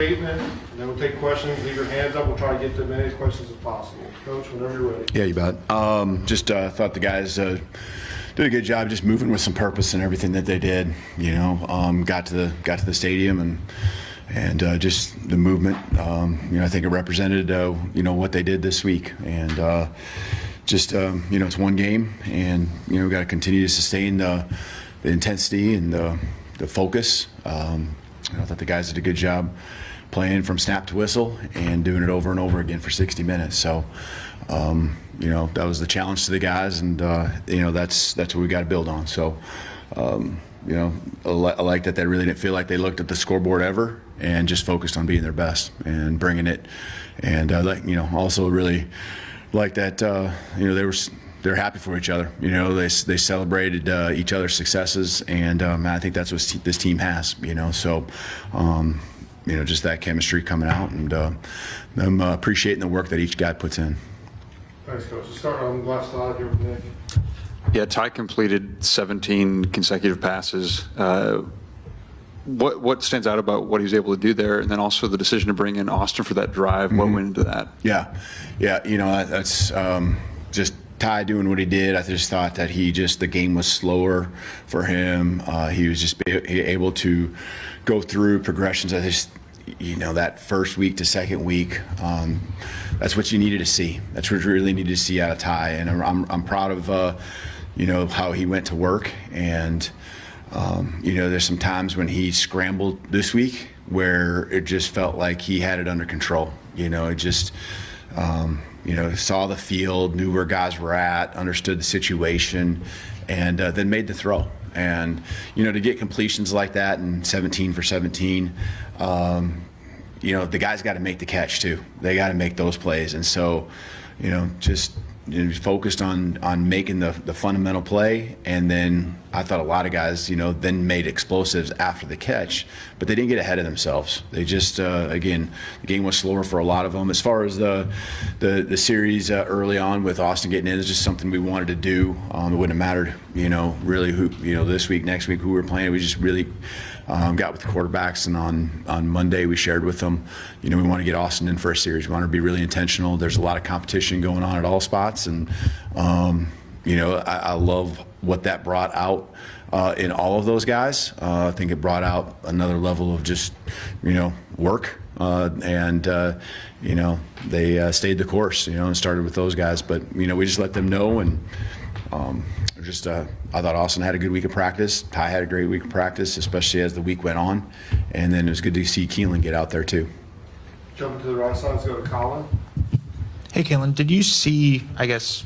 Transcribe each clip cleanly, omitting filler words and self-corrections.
Statement, and then we'll take questions. Leave your hands up. We'll try to get to as many questions as possible. Coach, whenever you're ready. Yeah, you bet. Just thought the guys did a good job, just moving with some purpose and everything that they did. You know, got to the stadium and just the movement. You know, I think it represented you know what they did this week, and just you know, it's one game, and you know, we got to continue to sustain the intensity and the focus. I thought the guys did a good job playing from snap to whistle and doing it over and over again for 60 minutes. So, you know, that was the challenge to the guys, and you know, that's what we got to build on. So, you know, I like that they really didn't feel like they looked at the scoreboard ever and just focused on being their best and bringing it. And like, you know, also really like that you know, they're happy for each other. You know, they celebrated each other's successes, and I think that's what this team has. You know, so you know, just that chemistry coming out, and them appreciating the work that each guy puts in. Thanks, Coach. Let's start on the left side here with Nick. Yeah, Ty completed 17 consecutive passes. What stands out about what he was able to do there, and then also the decision to bring in Austin for that drive? What went into that? Yeah, you know, that's just Ty doing what he did. I just thought that the game was slower for him. He was just able to go through progressions. You know, that first week to second week, that's what you needed to see. That's what you really needed to see out of Ty, and I'm proud of you know, how he went to work. And you know, there's some times when he scrambled this week where it just felt like he had it under control. You know, it just you know, saw the field, knew where guys were at, understood the situation, and then made the throw. And, you know, to get completions like that and 17 for 17, you know, the guys got to make the catch too. They got to make those plays. And so, you know, just focused on making the fundamental play. And then I thought a lot of guys, you know, then made explosives after the catch, but they didn't get ahead of themselves. They just, again, the game was slower for a lot of them. As far as the series early on with Austin getting in, it's just something we wanted to do. It wouldn't have mattered, you know, really who, you know, this week, next week, who we were playing. We just really got with the quarterbacks, and on Monday we shared with them, you know, we want to get Austin in for a series. We want to be really intentional. There's a lot of competition going on at all spots, and you know, I love what that brought out in all of those guys. I think it brought out another level of just, you know, work, and you know, they stayed the course, you know, and started with those guys. But you know, we just let them know, and just I thought Austin had a good week of practice. Ty had a great week of practice, especially as the week went on, and then it was good to see Kalen get out there too. Jumping to the right side, let's go to Colin. Hey, Kalen, did you see, I guess,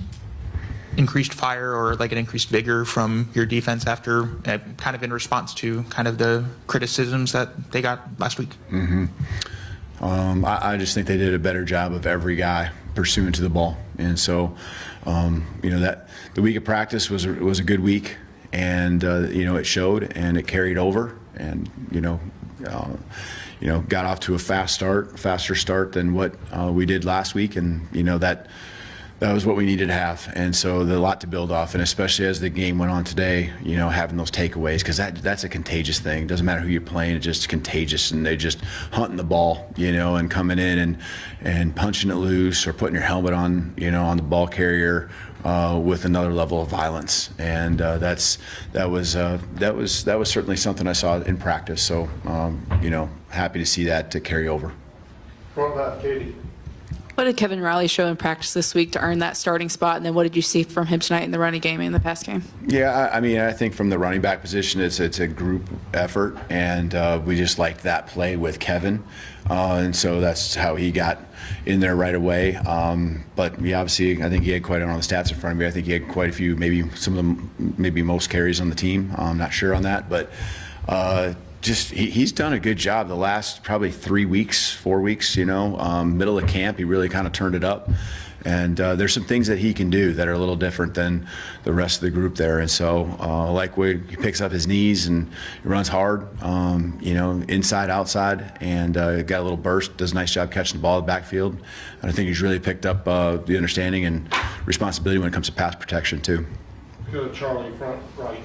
increased fire or like an increased vigor from your defense after kind of in response to kind of the criticisms that they got last week? I just think they did a better job of every guy pursuing to the ball, and so you know, that the week of practice was a good week, and you know, it showed and it carried over, and you know, got off to a faster start than what we did last week, and you know, that was what we needed to have. And so there's a lot to build off, and especially as the game went on today, you know, having those takeaways, because that's a contagious thing. It doesn't matter who you're playing, it's just contagious, and they're just hunting the ball, you know, and coming in and punching it loose, or putting your helmet on, you know, on the ball carrier with another level of violence. And that was certainly something I saw in practice. So you know, happy to see that to carry over. Front left, Katie. What did Kevin Riley show in practice this week to earn that starting spot? And then what did you see from him tonight in the running game and in the pass game? Yeah, I mean, I think from the running back position, it's a group effort, and we just liked that play with Kevin. And so that's how he got in there right away. But we obviously, I think he had quite on the stats in front of me. I think he had quite a few, maybe some of them, maybe most carries on the team. I'm not sure on that, but just he's done a good job the last probably 4 weeks, you know, middle of camp, he really kind of turned it up. And there's some things that he can do that are a little different than the rest of the group there. And so like where he picks up his knees and he runs hard, you know, inside, outside, and got a little burst, does a nice job catching the ball in the backfield. And I think he's really picked up the understanding and responsibility when it comes to pass protection too. Go to Charlie, front right.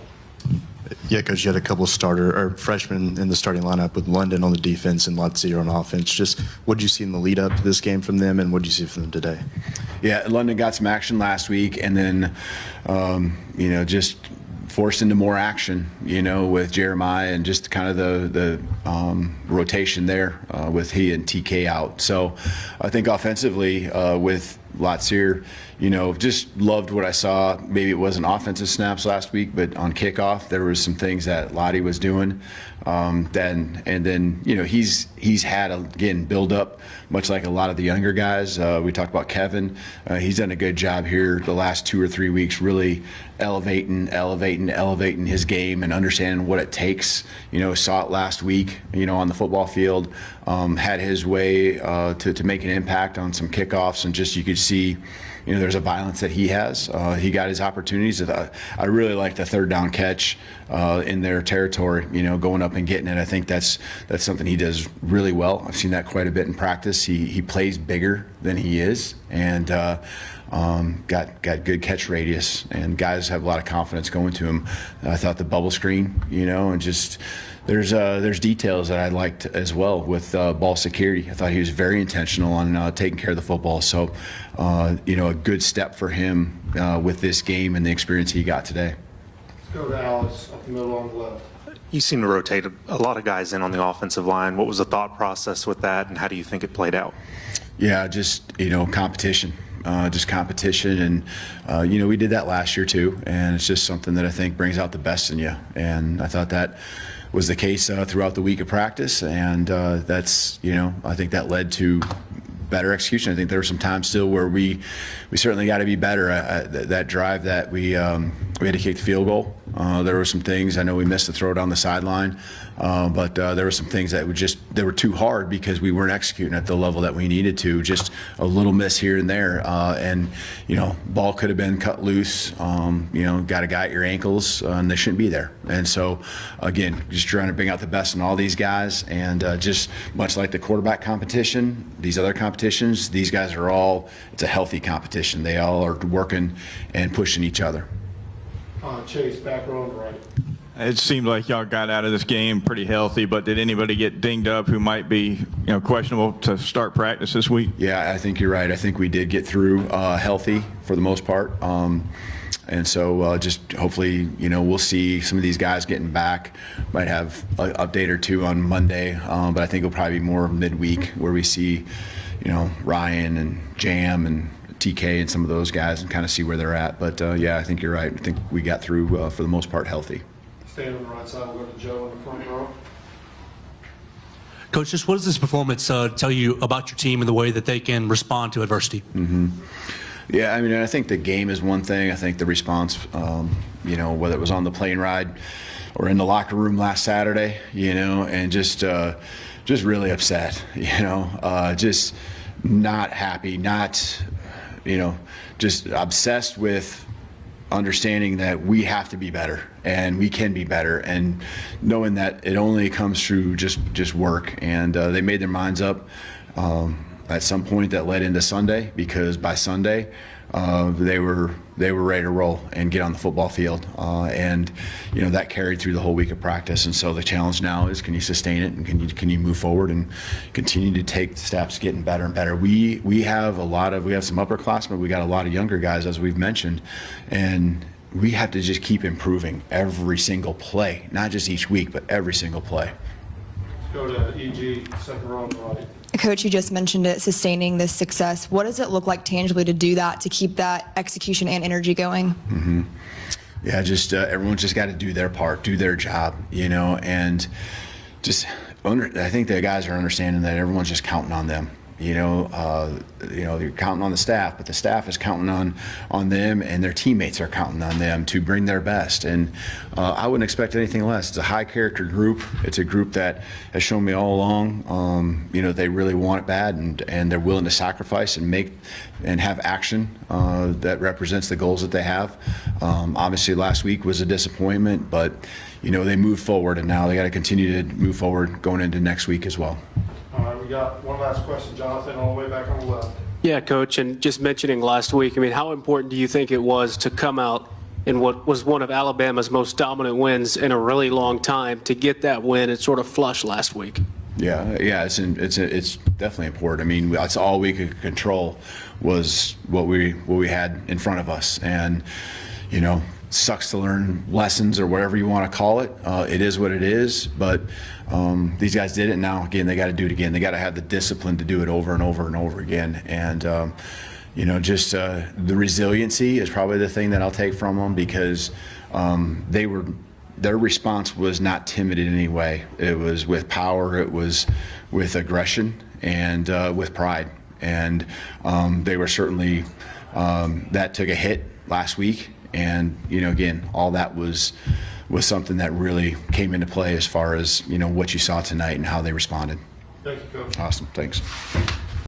Yeah, because you had a couple of freshmen in the starting lineup with London on the defense and Latsier on offense. Just what did you see in the lead up to this game from them, and what did you see from them today? Yeah, London got some action last week, and then, just forced into more action, with Jeremiah and just kind of the rotation there with he and TK out. So I think offensively with Latsier, just loved what I saw. Maybe it wasn't offensive snaps last week, but on kickoff there was some things that Lottie was doing. Then he's had again build up much like a lot of the younger guys. We talked about Kevin. He's done a good job here the last 2 or 3 weeks, really elevating his game and understanding what it takes. Saw it last week, on the football field. Had his way to make an impact on some kickoffs, and just you could see, there's a violence that he has. He got his opportunities. I really like the third down catch in their territory, going up and getting it. I think that's something he does really well. I've seen that quite a bit in practice. He plays bigger than he is, and got good catch radius, and guys have a lot of confidence going to him. I thought the bubble screen, and just there's details that I liked as well with ball security. I thought he was very intentional on taking care of the football. So, a good step for him with this game and the experience he got today. Let's go to Alex up the middle on the left. You seem to rotate a lot of guys in on the offensive line. What was the thought process with that, and how do you think it played out? Yeah, just, competition. Just competition, and we did that last year too, and it's just something that I think brings out the best in you, and I thought that was the case throughout the week of practice, and that's, I think that led to better execution. I think there were some times still where we certainly got to be better. That drive that we had to kick the field goal. There were some things, I know we missed the throw down the sideline, but there were some things that they were too hard because we weren't executing at the level that we needed to. Just a little miss here and there, and ball could have been cut loose. Got a guy at your ankles, and they shouldn't be there. And so, again, just trying to bring out the best in all these guys, and just much like the quarterback competition, these other competitions, these guys are all. It's a healthy competition. They all are working and pushing each other. Chase, back row on the right. It seemed like y'all got out of this game pretty healthy, but did anybody get dinged up who might be, questionable to start practice this week? Yeah, I think you're right. I think we did get through healthy for the most part. And so just hopefully, we'll see some of these guys getting back. Might have an update or two on Monday, but I think it'll probably be more midweek where we see, Ryan and Jam and TK and some of those guys and kind of see where they're at. But yeah, I think you're right. I think we got through for the most part healthy. Staying on the right side, we'll go to Joe in the front row. Coach, just what does this performance tell you about your team and the way that they can respond to adversity? Mm-hmm. Yeah, I think the game is one thing. I think the response, whether it was on the plane ride or in the locker room last Saturday, and just really upset, just not happy, not, just obsessed with understanding that we have to be better and we can be better, and knowing that it only comes through just work. And they made their minds up at some point that led into Sunday, because by Sunday they were ready to roll and get on the football field, and that carried through the whole week of practice. And so the challenge now is, can you sustain it, and can you move forward and continue to take steps getting better and better. We have some upperclassmen, we got a lot of younger guys, as we've mentioned, and we have to just keep improving every single play, not just each week, but every single play. Let's go to EG, second row on the right. Coach, you just mentioned it, sustaining this success. What does it look like tangibly to do that, to keep that execution and energy going? Mm-hmm. Yeah, just everyone's just got to do their part, do their job, and just I think the guys are understanding that everyone's just counting on them. You're counting on the staff, but the staff is counting on them, and their teammates are counting on them to bring their best. And I wouldn't expect anything less. It's a high character group. It's a group that has shown me all along, they really want it bad, and they're willing to sacrifice and have action that represents the goals that they have. Obviously last week was a disappointment, but they moved forward, and now they got to continue to move forward going into next week as well. All right, we got one last question, Jonathan, all the way back on the left. Yeah, Coach, and just mentioning last week, how important do you think it was to come out in what was one of Alabama's most dominant wins in a really long time, to get that win, it sort of flushed last week. Yeah, it's definitely important. I mean, that's all we could control was what we had in front of us, and you know, sucks to learn lessons or whatever you want to call it. It is what it is, but these guys did it. Now again, they got to do it again. They got to have the discipline to do it over and over and over again, and you know, just the resiliency is probably the thing that I'll take from them, because their response was not timid in any way. It was with power, it was with aggression, and with pride. And they were certainly, that took a hit last week. And, you know, again, all that was something that really came into play as far as, you know, what you saw tonight and how they responded. Thank you, Coach. Awesome, thanks.